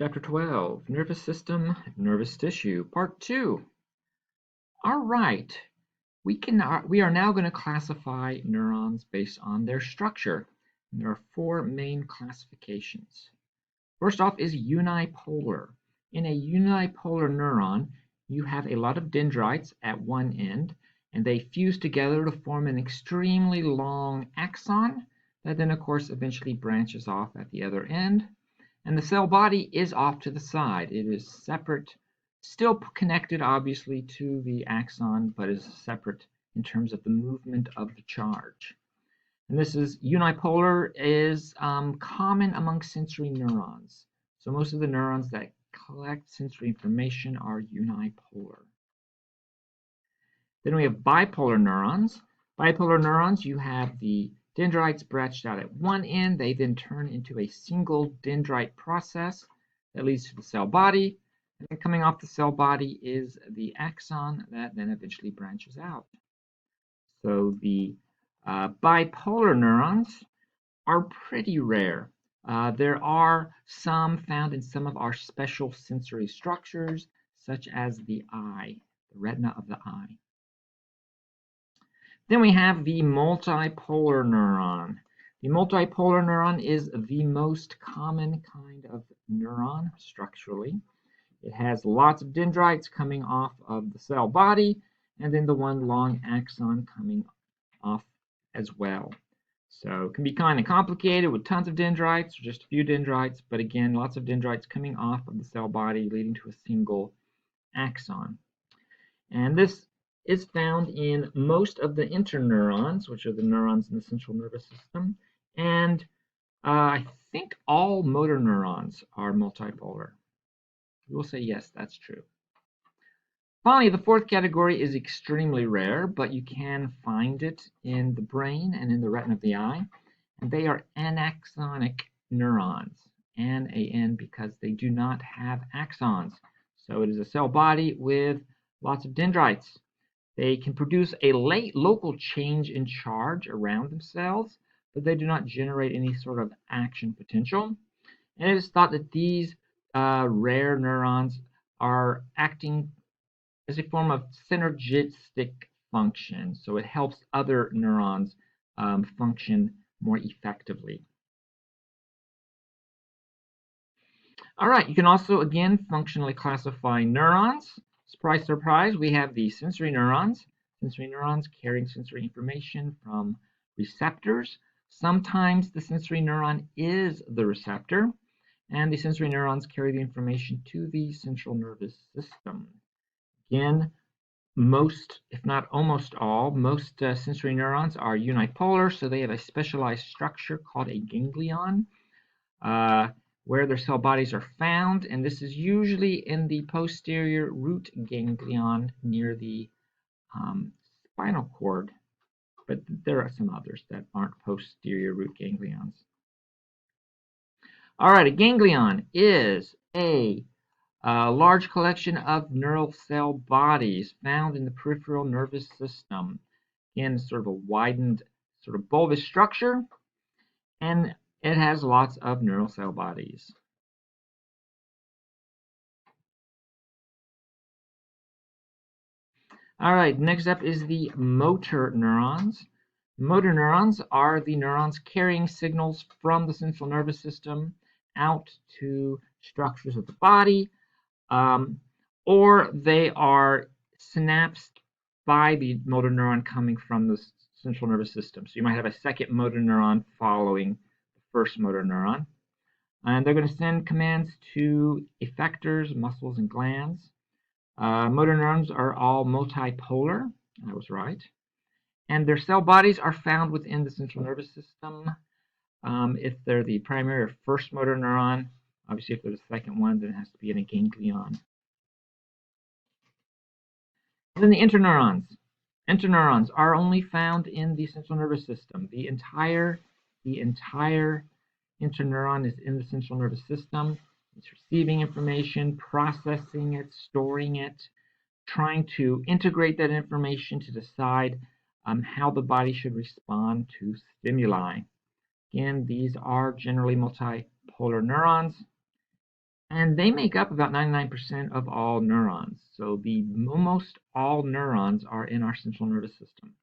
Chapter 12, Nervous System, Nervous Tissue, Part 2. All right, we are now going to classify neurons based on their structure. And there are four main classifications. First off is unipolar. In a unipolar neuron, you have a lot of dendrites at one end, and they fuse together to form an extremely long axon that then, of course, eventually branches off at the other end. And the cell body is off to the side. It is separate, still connected obviously to the axon, but is separate in terms of the movement of the charge. And this is unipolar is common among sensory neurons. So most of the neurons that collect sensory information are unipolar. Then we have bipolar neurons. Bipolar neurons, you have the dendrites branched out at one end. They then turn into a single dendrite process that leads to the cell body. And then coming off the cell body is the axon that then eventually branches out. So the bipolar neurons are pretty rare. There are some found in some of our special sensory structures, such as the eye, the retina of the eye. Then we have the multipolar neuron. The multipolar neuron is the most common kind of neuron structurally. It has lots of dendrites coming off of the cell body, and then the one long axon coming off as well. So it can be kind of complicated with tons of dendrites or just a few dendrites, but again, lots of dendrites coming off of the cell body leading to a single axon. And this is found in most of the interneurons, which are the neurons in the central nervous system, and I think all motor neurons are multipolar. We'll say yes, that's true. Finally, the fourth category is extremely rare, but you can find it in the brain and in the retina of the eye, and they are anaxonic neurons, N-A-N, because they do not have axons. So it is a cell body with lots of dendrites. They can produce a local change in charge around themselves, but they do not generate any sort of action potential. And it is thought that these rare neurons are acting as a form of synergistic function. So it helps other neurons function more effectively. All right, you can also, again, functionally classify neurons. Surprise, surprise, we have the sensory neurons. Sensory neurons carrying sensory information from receptors. Sometimes the sensory neuron is the receptor, and the sensory neurons carry the information to the central nervous system. Again, most, if not almost all, most sensory neurons are unipolar, so they have a specialized structure called a ganglion, where their cell bodies are found, and this is usually in the posterior root ganglion near the spinal cord, but there are some others that aren't posterior root ganglions. All right, a ganglion is a large collection of neural cell bodies found in the peripheral nervous system. Again, sort of a widened, sort of bulbous structure, and it has lots of neural cell bodies. All right, next up is the motor neurons. Motor neurons are the neurons carrying signals from the central nervous system out to structures of the body, or they are synapsed by the motor neuron coming from the central nervous system. So you might have a second motor neuron following the first motor neuron. And they're going to send commands to effectors, muscles, and glands. Motor neurons are all multipolar. I was right. And their cell bodies are found within the central nervous system. If they're the primary or first motor neuron, obviously if they're the second one, then it has to be in a ganglion. And then the interneurons. Interneurons are only found in the central nervous system. The entire interneuron is in the central nervous system. It's receiving information, processing it, storing it, trying to integrate that information to decide how the body should respond to stimuli. Again, these are generally multipolar neurons. And they make up about 99% of all neurons. So almost all neurons are in our central nervous system.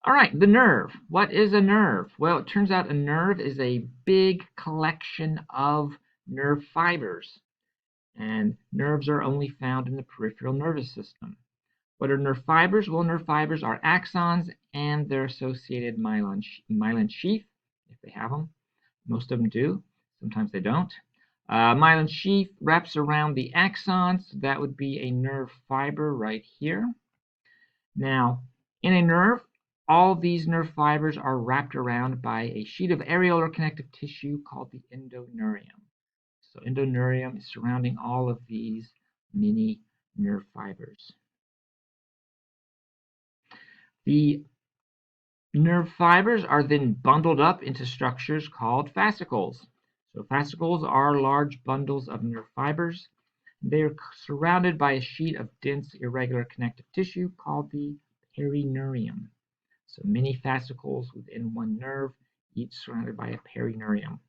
All right, the nerve. What is a nerve? Well, it turns out a nerve is a big collection of nerve fibers. And nerves are only found in the peripheral nervous system. What are nerve fibers? Well, nerve fibers are axons and their associated myelin sheath, if they have them. Most of them do. Sometimes they don't. Myelin sheath wraps around the axon, so that would be a nerve fiber right here. Now, in a nerve, all these nerve fibers are wrapped around by a sheet of areolar connective tissue called the endoneurium. So endoneurium is surrounding all of these mini nerve fibers. The nerve fibers are then bundled up into structures called fascicles. So fascicles are large bundles of nerve fibers. They are surrounded by a sheet of dense irregular connective tissue called the perineurium. So many fascicles within one nerve, each surrounded by a perineurium.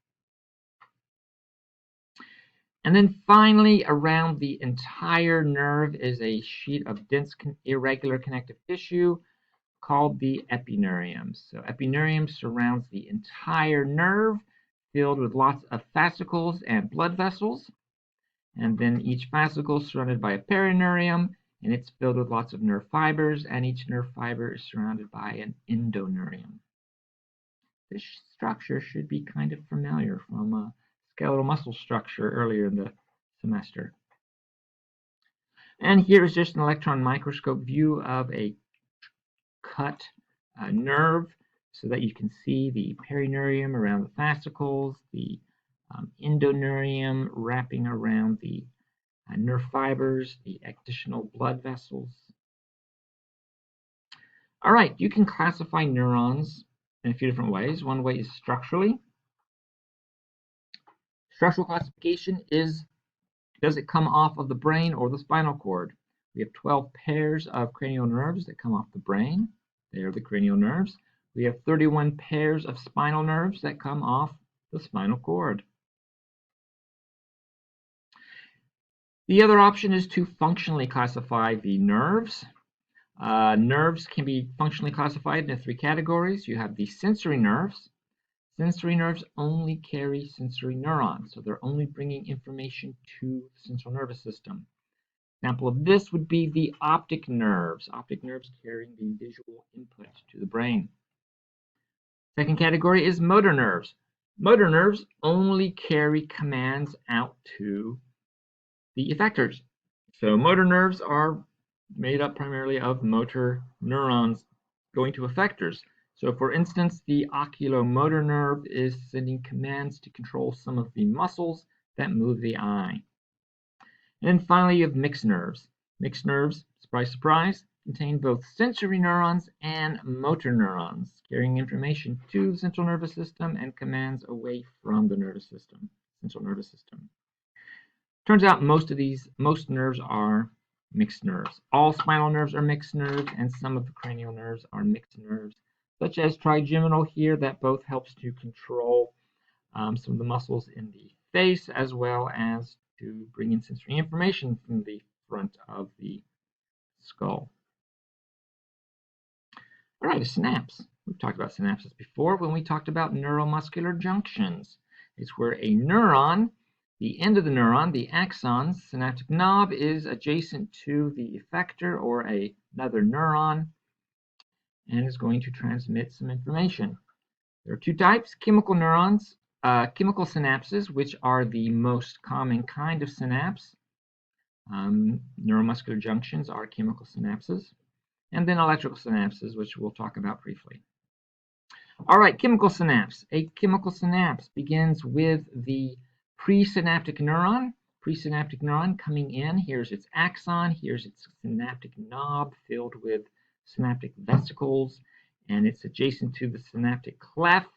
And then finally, around the entire nerve is a sheet of dense irregular connective tissue called the epineurium. So epineurium surrounds the entire nerve, filled with lots of fascicles and blood vessels. And then each fascicle is surrounded by a perineurium, and it's filled with lots of nerve fibers, and each nerve fiber is surrounded by an endoneurium. This structure should be kind of familiar from skeletal muscle structure earlier in the semester. And here is just an electron microscope view of a cut nerve so that you can see the perineurium around the fascicles, the endoneurium wrapping around the nerve fibers, the additional blood vessels. All right, you can classify neurons in a few different ways. One way is structurally. Structural classification is, does it come off of the brain or the spinal cord? We have 12 pairs of cranial nerves that come off the brain. They are the cranial nerves. We have 31 pairs of spinal nerves that come off the spinal cord. The other option is to functionally classify the nerves. Nerves can be functionally classified into 3 categories. You have the sensory nerves. Sensory nerves only carry sensory neurons, so they're only bringing information to the central nervous system. Example of this would be the optic nerves. Optic nerves carrying the visual input to the brain. Second category is motor nerves. Motor nerves only carry commands out to the effectors. So motor nerves are made up primarily of motor neurons going to effectors. So for instance, the oculomotor nerve is sending commands to control some of the muscles that move the eye. And then finally, you have mixed nerves. Mixed nerves, surprise, surprise, contain both sensory neurons and motor neurons, carrying information to the central nervous system and commands away from the nervous system, central nervous system. Turns out most nerves are mixed nerves. All spinal nerves are mixed nerves, and some of the cranial nerves are mixed nerves, such as trigeminal here, that both helps to control some of the muscles in the face, as well as to bring in sensory information from the front of the skull. All right, a synapse. We've talked about synapses before when we talked about neuromuscular junctions. It's where a neuron, the end of the neuron, the axon, synaptic knob, is adjacent to the effector or another neuron and is going to transmit some information. There are 2 types, chemical neurons, chemical synapses, which are the most common kind of synapse. Neuromuscular junctions are chemical synapses. And then electrical synapses, which we'll talk about briefly. All right, chemical synapse. A chemical synapse begins with the presynaptic neuron. Presynaptic neuron coming in. Here's its axon. Here's its synaptic knob filled with synaptic vesicles. And it's adjacent to the synaptic cleft,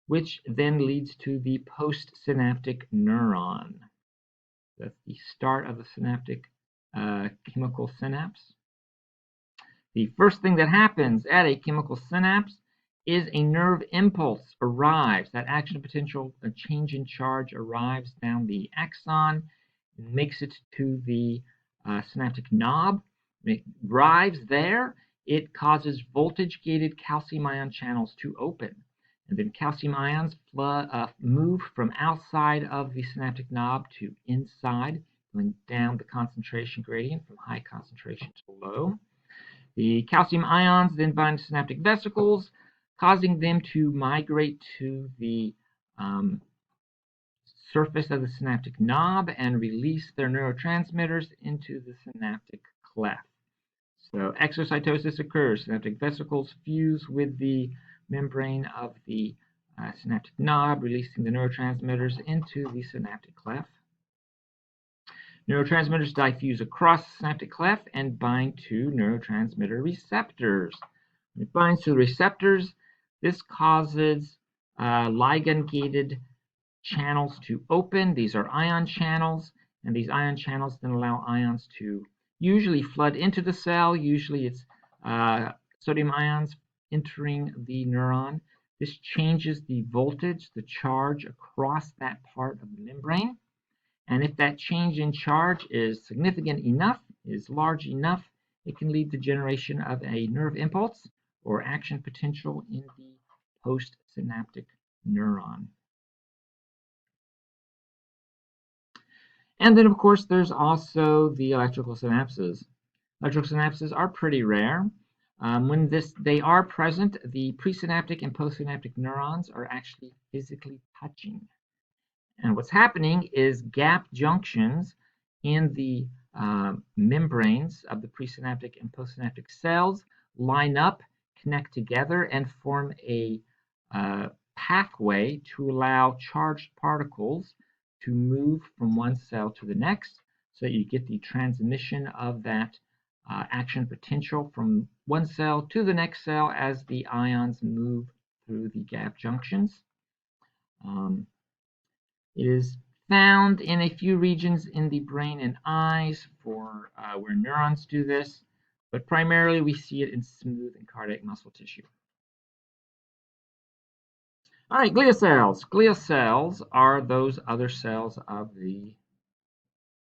which then leads to the postsynaptic neuron. That's the start of the synaptic chemical synapse. The first thing that happens at a chemical synapse is a nerve impulse arrives. That action potential, a change in charge arrives down the axon, makes it to the synaptic knob. It arrives there. It causes voltage-gated calcium ion channels to open. And then calcium ions move from outside of the synaptic knob to inside, going down the concentration gradient from high concentration to low. The calcium ions then bind to synaptic vesicles, causing them to migrate to the surface of the synaptic knob and release their neurotransmitters into the synaptic cleft. So exocytosis occurs. Synaptic vesicles fuse with the membrane of the synaptic knob, releasing the neurotransmitters into the synaptic cleft. Neurotransmitters diffuse across the synaptic cleft and bind to neurotransmitter receptors. When it binds to the receptors, this causes ligand-gated channels to open. These are ion channels, and these ion channels then allow ions to usually flood into the cell. Usually it's sodium ions entering the neuron. This changes the voltage, the charge across that part of the membrane. And if that change in charge is significant enough, is large enough, it can lead to generation of a nerve impulse or action potential in the postsynaptic neuron. And then, of course, there's also the electrical synapses. Electrical synapses are pretty rare. When they are present, the presynaptic and postsynaptic neurons are actually physically touching. And what's happening is gap junctions in the membranes of the presynaptic and postsynaptic cells line up, connect together, and form a pathway to allow charged particles to move from one cell to the next, so that you get the transmission of that action potential from one cell to the next cell as the ions move through the gap junctions. It is found in a few regions in the brain and eyes for where neurons do this, but primarily we see it in smooth and cardiac muscle tissue. All right, glial cells. Glial cells are those other cells of the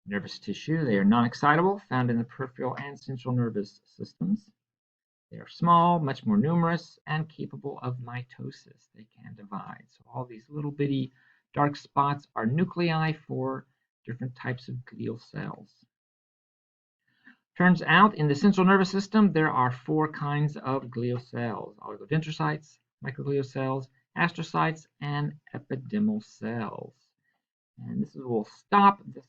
nervous tissue. They are non-excitable, found in the peripheral and central nervous systems. They are small, much more numerous, and capable of mitosis. They can divide. So all these little bitty dark spots are nuclei for different types of glial cells. Turns out in the central nervous system, there are 4 kinds of glial cells: oligodendrocytes, microglial cells, astrocytes, and epidermal cells. And this will stop this